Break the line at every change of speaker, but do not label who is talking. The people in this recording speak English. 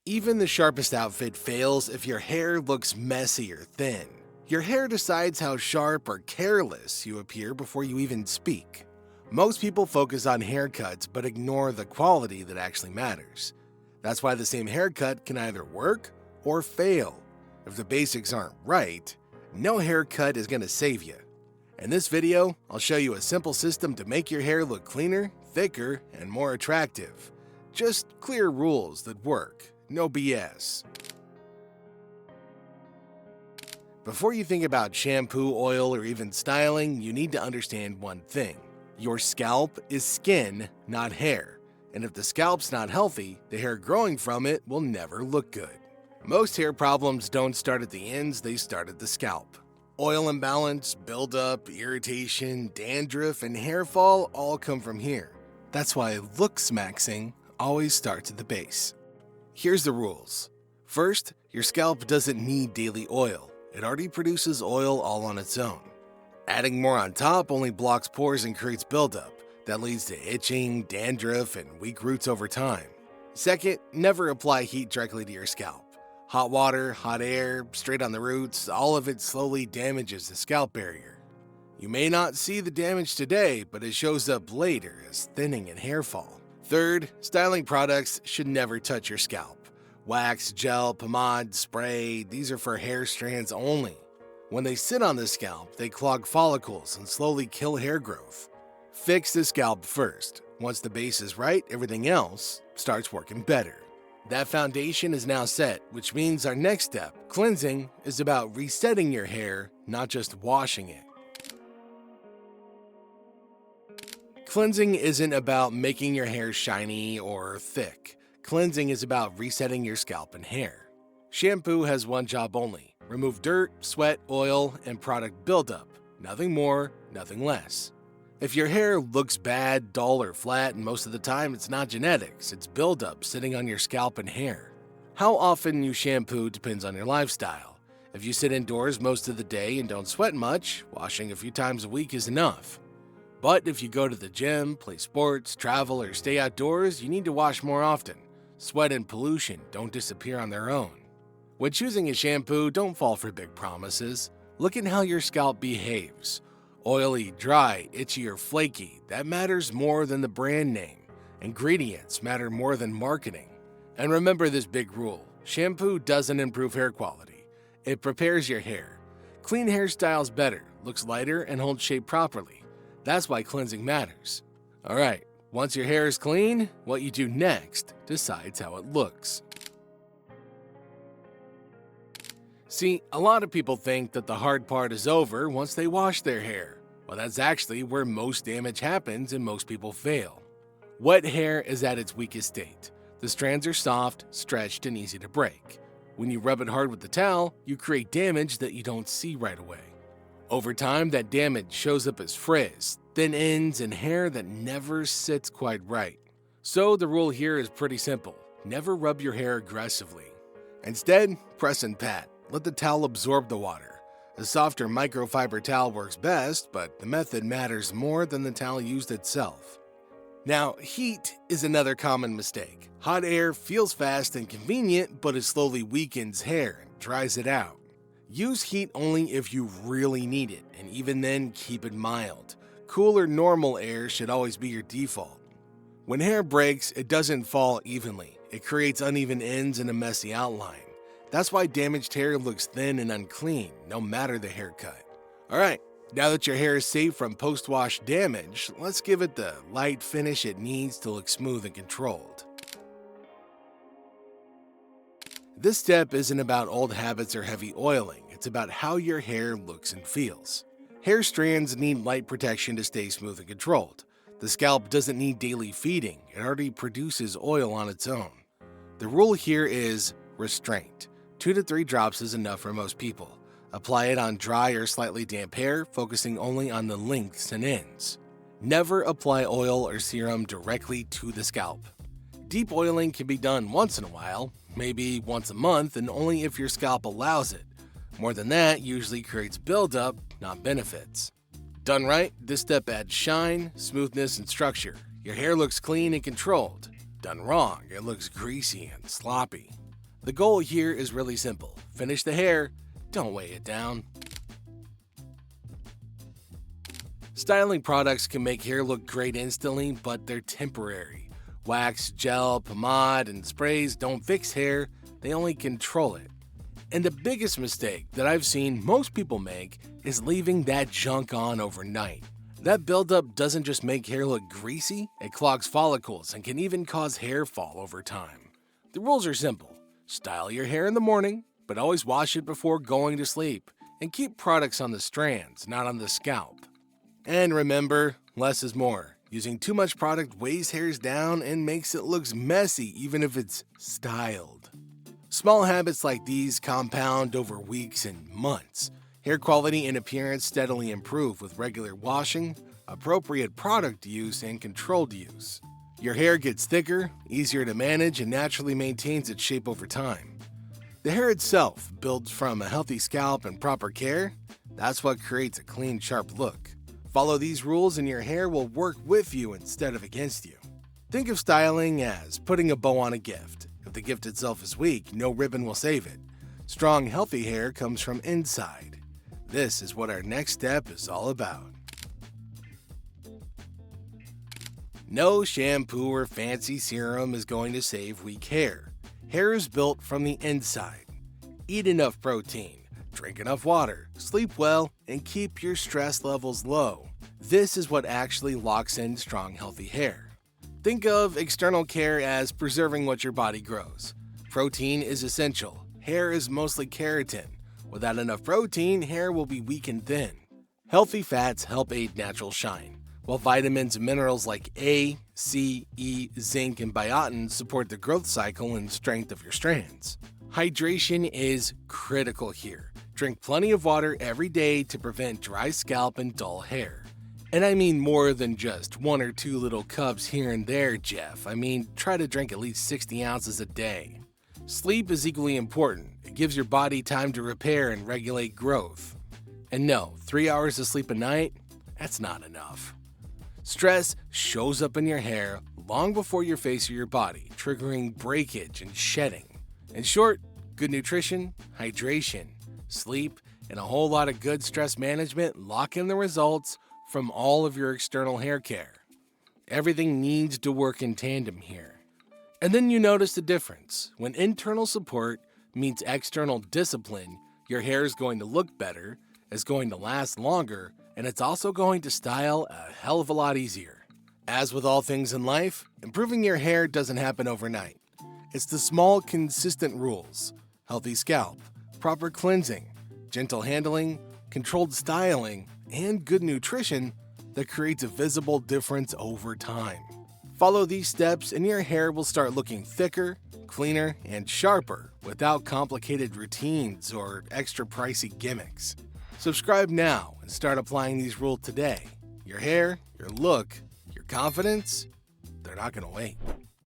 Even the sharpest outfit fails if your hair looks messy or thin. Your hair decides how sharp or careless you appear before you even speak. Most people focus on haircuts but ignore the quality that actually matters. That's why the same haircut can either work or fail. If the basics aren't right, no haircut is going to save you. In this video, I'll show you a simple system to make your hair look cleaner, thicker, and more attractive. Just clear rules that work, no BS. Before you think about shampoo, oil, or even styling, you need to understand one thing. Your scalp is skin, not hair. And if the scalp's not healthy, the hair growing from it will never look good. Most hair problems don't start at the ends, they start at the scalp. Oil imbalance, buildup, irritation, dandruff, and hair fall all come from here. That's why looksmaxxing always starts at the base. Here's the rules. First, your scalp doesn't need daily oil. It already produces oil all on its own. Adding more on top only blocks pores and creates buildup. That leads to itching, dandruff, and weak roots over time. Second, never apply heat directly to your scalp. Hot water, hot air, straight on the roots, all of it slowly damages the scalp barrier. You may not see the damage today, but it shows up later as thinning and hair fall. Third, styling products should never touch your scalp. Wax, gel, pomade, spray, these are for hair strands only. When they sit on the scalp, they clog follicles and slowly kill hair growth. Fix the scalp first. Once the base is right, everything else starts working better. That foundation is now set, which means our next step, cleansing, is about resetting your hair, not just washing it. Cleansing isn't about making your hair shiny or thick. Cleansing is about resetting your scalp and hair. Shampoo has one job only: remove dirt, sweat, oil, and product buildup. Nothing more, nothing less. If your hair looks bad, dull, or flat, and most of the time it's not genetics, it's buildup sitting on your scalp and hair. How often you shampoo depends on your lifestyle. If you sit indoors most of the day and don't sweat much, washing a few times a week is enough. But if you go to the gym, play sports, travel, or stay outdoors, you need to wash more often. Sweat and pollution don't disappear on their own. When choosing a shampoo, don't fall for big promises. Look at how your scalp behaves. Oily, dry, itchy, or flaky, that matters more than the brand name. Ingredients matter more than marketing. And remember this big rule: shampoo doesn't improve hair quality. It prepares your hair. Clean hair styles better, looks lighter, and holds shape properly. That's why cleansing matters. Alright, once your hair is clean, what you do next decides how it looks. See, a lot of people think that the hard part is over once they wash their hair. Well, that's actually where most damage happens and most people fail. Wet hair is at its weakest state. The strands are soft, stretched, and easy to break. When you rub it hard with the towel, you create damage that you don't see right away. Over time, that damage shows up as frizz, thin ends, and hair that never sits quite right. So the rule here is pretty simple: never rub your hair aggressively. Instead, press and pat. Let the towel absorb the water. A softer microfiber towel works best, but the method matters more than the towel used itself. Now, heat is another common mistake. Hot air feels fast and convenient, but it slowly weakens hair and dries it out. Use heat only if you really need it, and even then, keep it mild. Cool or normal air should always be your default. When hair breaks, it doesn't fall evenly. It creates uneven ends and a messy outline. That's why damaged hair looks thin and unclean, no matter the haircut. Alright, now that your hair is safe from post-wash damage, let's give it the light finish it needs to look smooth and controlled. This step isn't about old habits or heavy oiling, it's about how your hair looks and feels. Hair strands need light protection to stay smooth and controlled. The scalp doesn't need daily feeding, it already produces oil on its own. The rule here is restraint. 2 to 3 drops is enough for most people. Apply it on dry or slightly damp hair, focusing only on the lengths and ends. Never apply oil or serum directly to the scalp. Deep oiling can be done once in a while, maybe once a month, and only if your scalp allows it. More than that usually creates buildup, not benefits. Done right, this step adds shine, smoothness, and structure. Your hair looks clean and controlled. Done wrong, it looks greasy and sloppy. The goal here is really simple. Finish the hair, don't weigh it down. Styling products can make hair look great instantly, but they're temporary. Wax, gel, pomade, and sprays don't fix hair, they only control it. And the biggest mistake that I've seen most people make is leaving that junk on overnight. That buildup doesn't just make hair look greasy, it clogs follicles and can even cause hair fall over time. The rules are simple. Style your hair in the morning, but always wash it before going to sleep, and keep products on the strands, not on the scalp. And remember, less is more. Using too much product weighs hairs down and makes it look messy even if it's styled. Small habits like these compound over weeks and months. Hair quality and appearance steadily improve with regular washing, appropriate product use, and controlled use. Your hair gets thicker, easier to manage, and naturally maintains its shape over time. The hair itself, built from a healthy scalp and proper care, that's what creates a clean, sharp look. Follow these rules and your hair will work with you instead of against you. Think of styling as putting a bow on a gift. If the gift itself is weak, no ribbon will save it. Strong, healthy hair comes from inside. This is what our next step is all about. No shampoo or fancy serum is going to save weak hair. Hair is built from the inside. Eat enough protein. Drink enough water, sleep well, and keep your stress levels low. This is what actually locks in strong, healthy hair. Think of external care as preserving what your body grows. Protein is essential. Hair is mostly keratin. Without enough protein, hair will be weak and thin. Healthy fats help aid natural shine, while vitamins and minerals like A, C, E, zinc, and biotin support the growth cycle and strength of your strands. Hydration is critical here. Drink plenty of water every day to prevent dry scalp and dull hair. And I mean more than just 1 or 2 little cups here and there, Jeff. I mean, try to drink at least 60 ounces a day. Sleep is equally important. It gives your body time to repair and regulate growth. And no, 3 hours of sleep a night, that's not enough. Stress shows up in your hair long before your face or your body, triggering breakage and shedding. In short, good nutrition, hydration, sleep, and a whole lot of good stress management lock in the results from all of your external hair care. Everything needs to work in tandem here. And then you notice the difference. When internal support meets external discipline, your hair is going to look better, is going to last longer, and it's also going to style a hell of a lot easier. As with all things in life, improving your hair doesn't happen overnight. It's the small, consistent rules: healthy scalp, proper cleansing, gentle handling, controlled styling, and good nutrition that creates a visible difference over time. Follow these steps and your hair will start looking thicker, cleaner, and sharper without complicated routines or extra pricey gimmicks. Subscribe now and start applying these rules today. Your hair, your look, your confidence, they're not going to wait.